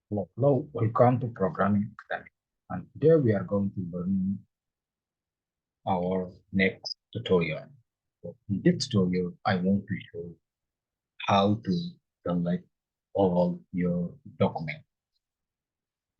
Hello, welcome to Programming Academy. And today we are going to learn our next tutorial. So in this tutorial, I want to show how to select all your documents.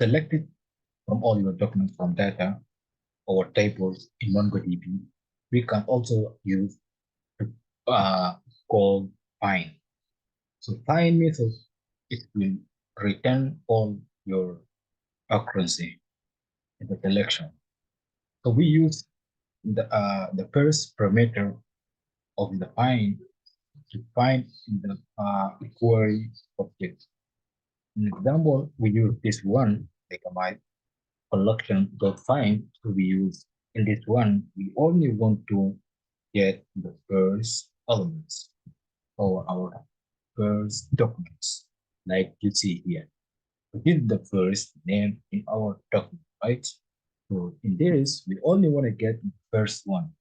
Select it from all your documents from data or tables in MongoDB. We can also use called find. So find method, it will return all your accuracy in the selection. So we use the first parameter of the find to find in the query object. In example, we use this one, like my collection.find. So we use in this one, we only want to get the first elements or our first documents, like you see here. So this is the first name in our document, right? So in this, we only want to get the first one.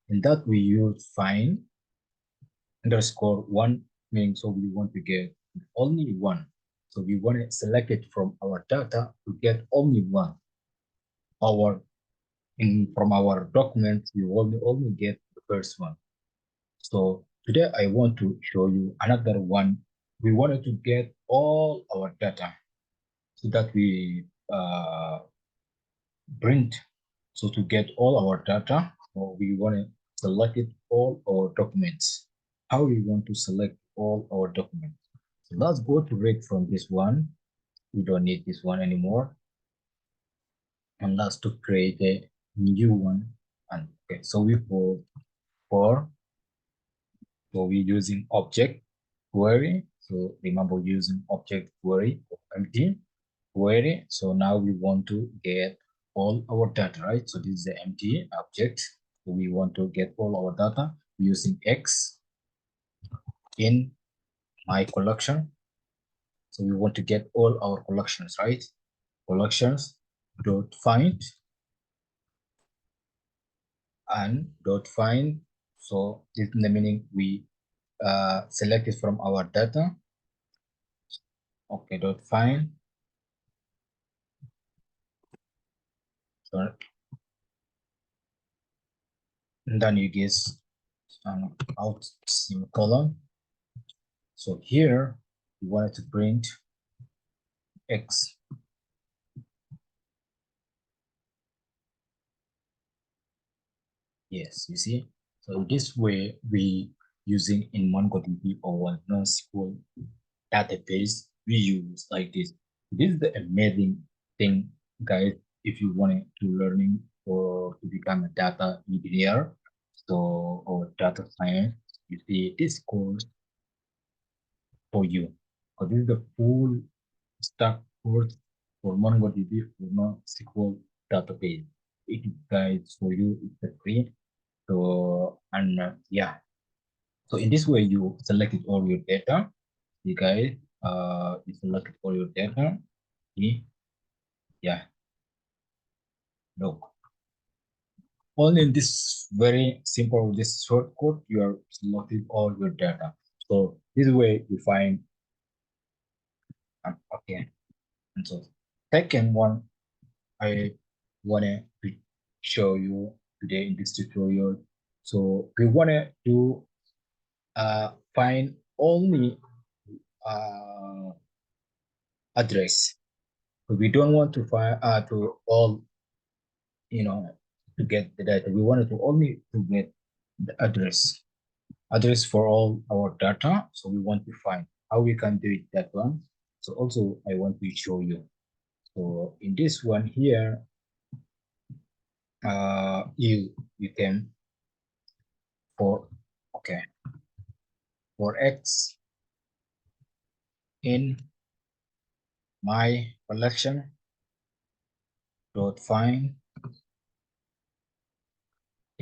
In that we use find underscore one, meaning so we want to get only one. So we want to select it from our data to get only one. From our documents, we only get the first one. So today I want to show you another one. We wanted to get all our data so that we print. So to get all our data, so we want to select it all our documents. How we want to select all our documents. So let's go to rig from this one. We don't need this one anymore. And let's to create a new one. And okay, so we for so we're using object query. So remember using object query or empty query. So now we want to get all our data, right? So this is the empty object. So we want to get all our data using X in my collection. So we want to get all our collections, right? Collections dot find and dot find. So this is the meaning we select it from our data. Okay, dot find. So and then you get an out semicolon. So here we wanted to print X. Yes, you see. So this way we using in MongoDB or nosql database we use like this. This is the amazing thing, guys. If you want to learning or to become a data engineer, so or data science, you see this course for you. So this is the full stack course for MongoDB for NoSQL database. It is guys for you. It's a free. So and yeah. So in this way, you selected all your data. You guys, you selected all your data. See, yeah. Look, only in this very simple, this short code, you are selecting all your data. So this way you find okay. And so second one, I wanna show you today in this tutorial. So we wanna do find only address. So we don't want to find to all to get the data. We wanted to only to get the address for all our data. So we want to find how we can do it that one. So also I want to show you. So in this one here, you can for okay for X in my collection dot find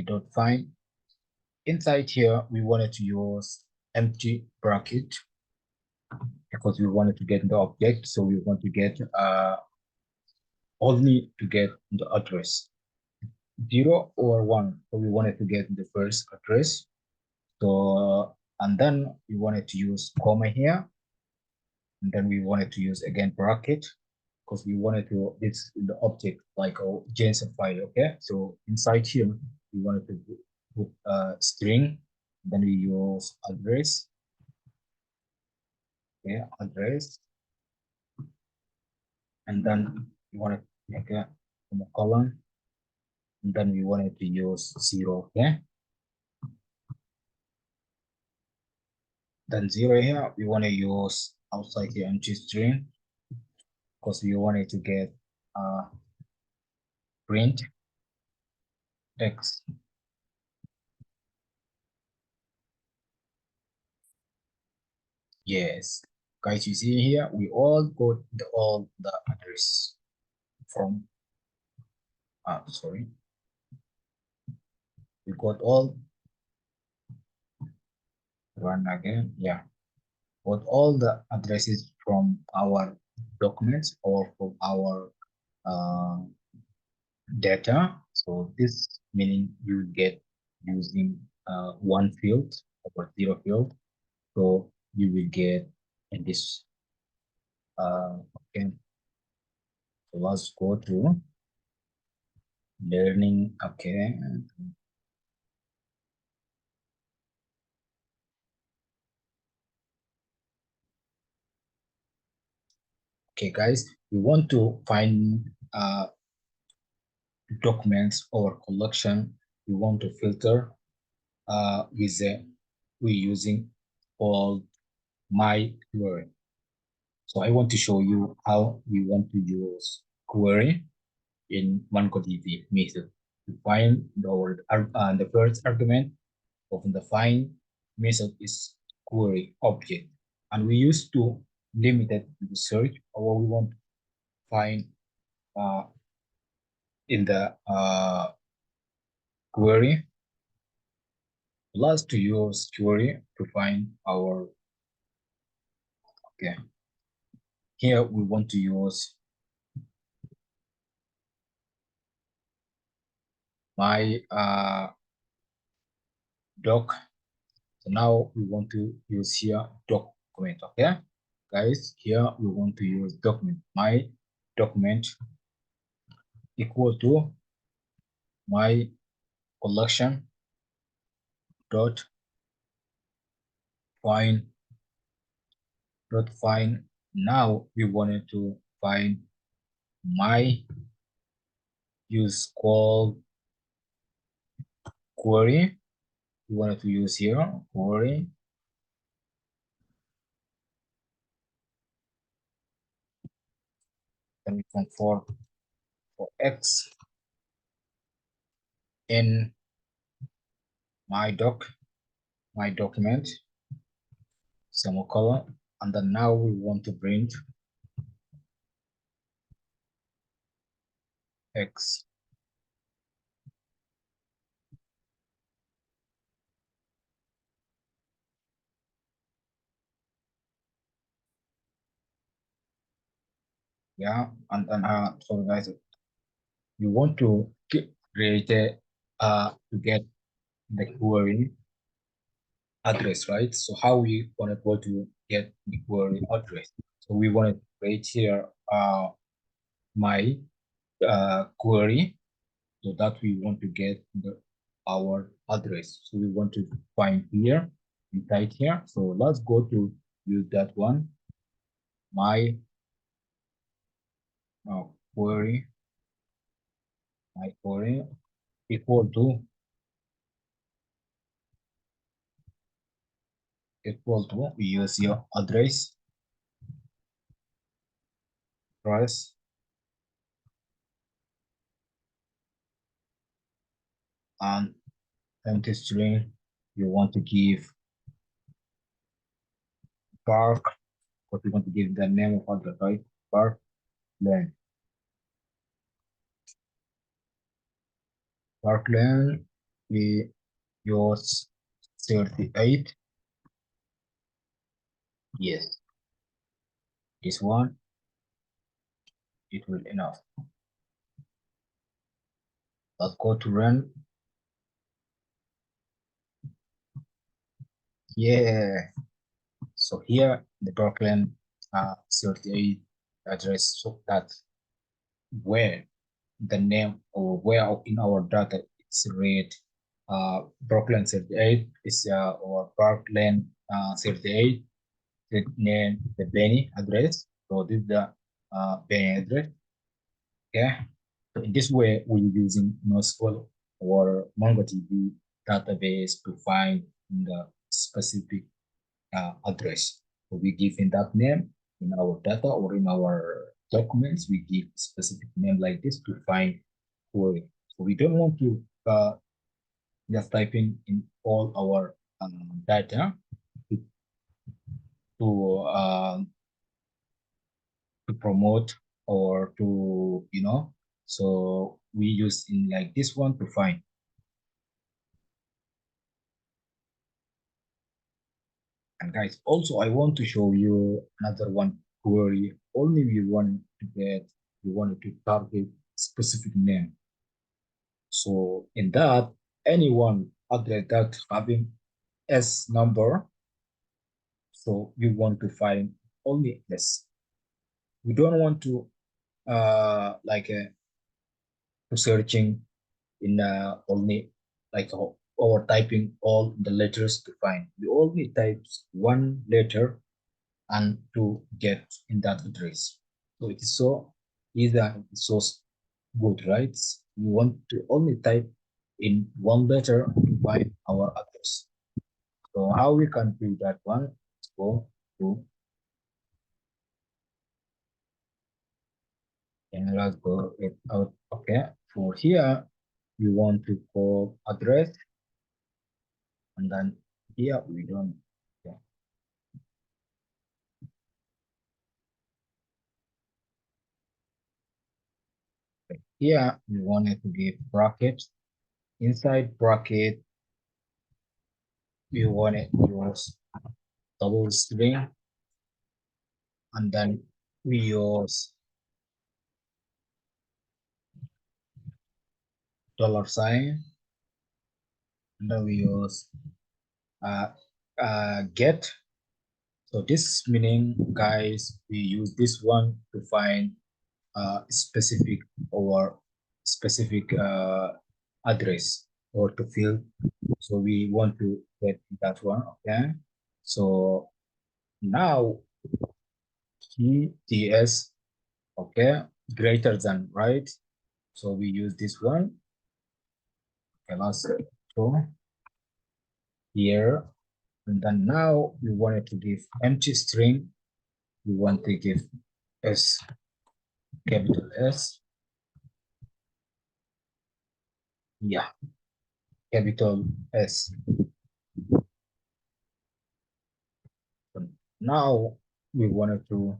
dot find inside here we wanted to use empty bracket because we wanted to get the object, so we want to get only to get the address 0 or 1. So we wanted to get the first address. So and then we wanted to use comma here, and then we wanted to use again bracket. because we wanted to, it's the object like a JSON file. Okay, so inside here we wanted to put a string, then we use address. Okay, address, and then we want to make a column, and then we wanted to use 0. Okay, then 0 here we want to use outside the empty string because we wanted to get print x. Yes, guys, you see here we all got all the address from sorry, we got all, run again, yeah, got all the addresses from our documents or from our uh, data. So this meaning you get using one field over 0 field. So you will get in this. Okay, so let's go to learning. Okay, okay, guys, we want to find documents or collection. We want to filter with the we using called my query. So I want to show you how we want to use query in MongoDB method to find the first argument of the find method is query object, and we used to limit it to the search or we want to find uh, in the query. Plus to use query to find our, okay, here we want to use my doc. So now we want to use here document. Okay, guys, here we want to use document. My document equal to my collection dot find dot find. Now we wanted to find my use called query. We wanted to use here query. Then we conform for x in my document semicolon, and then now we want to print x. Yeah, and then so guys, you want to create a to get the query address, right? So how we want to go to get the query address? So we want to create here my query, so that we want to get our address. So we want to find here inside here. So let's go to use that one. My query, my query equal to we use your address price and empty string. You want to give park, but we want to give the name of address, right? Park lane. Park lane, we use 38. Yes, this one, it will enough. Let's go to run. Yeah. So here the Brooklyn 38 address, so that where the name or where in our data it's read Brooklyn 38 is or Parkland 38, the name the Benny address. So this is the Benny address. Okay. So in this way, we're using nosql or MongoDB database to find the specific address. So we give in that name in our data or in our documents, we give specific name like this to find query. So we don't want to just type in all our data to to, uh, to promote or to so we use in like this one to find. And guys, also I want to show you another one query. Only we wanted to target specific name. So in that, anyone other that having S number, so we want to find only S. We don't want to like to searching in only like or typing all the letters to find. We only type one letter and to get in that address. So it is so easy and so good, right? We want to only type in one letter to find our address. So how we can do that one? Let's go to and let's go it out. Okay. For here, we want to call address, and then here we don't. Okay. Here we wanted to give brackets. Inside bracket, we want to use double string, and then we use $sign, and then we use uh, get. So this meaning, guys, we use this one to find specific or specific address or to fill. So we want to get that one. Okay. So now TS, okay, greater than, right? So we use this one. Okay, let's go here. And then now we wanted to give empty string. We want to give S, capital S. Yeah, capital S. So now we wanted to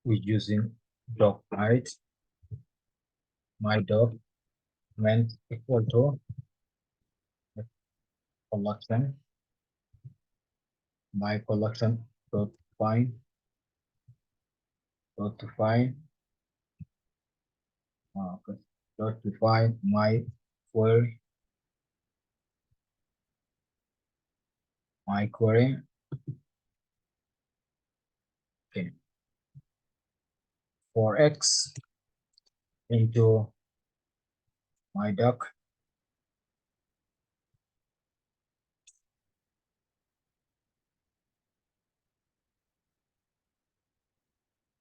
we're using doc height. My document equal to collection. My collection dot find dot to find dot to find my query okay for X into my doc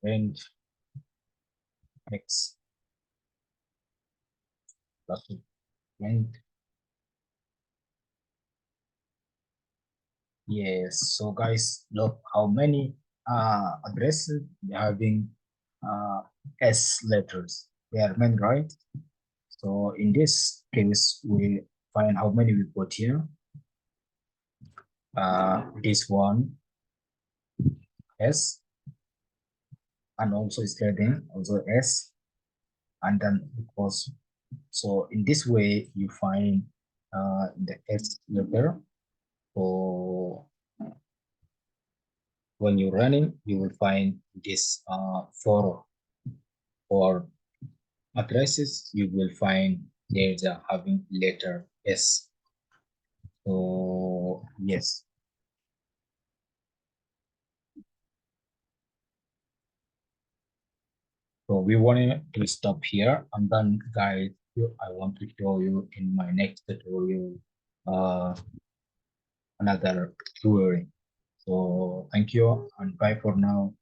and X plus and yes. So guys, look how many addresses having uh, S letters. They are many, right? So in this case, we find how many we put here. This one S, and also is heading also S, and then equals. So in this way, you find the S letter. So when you're running, you will find this for addresses. You will find there's a having letter S. So So yes. So we want to stop here, and then guys, I want to show you in my next tutorial another query. So thank you and bye for now.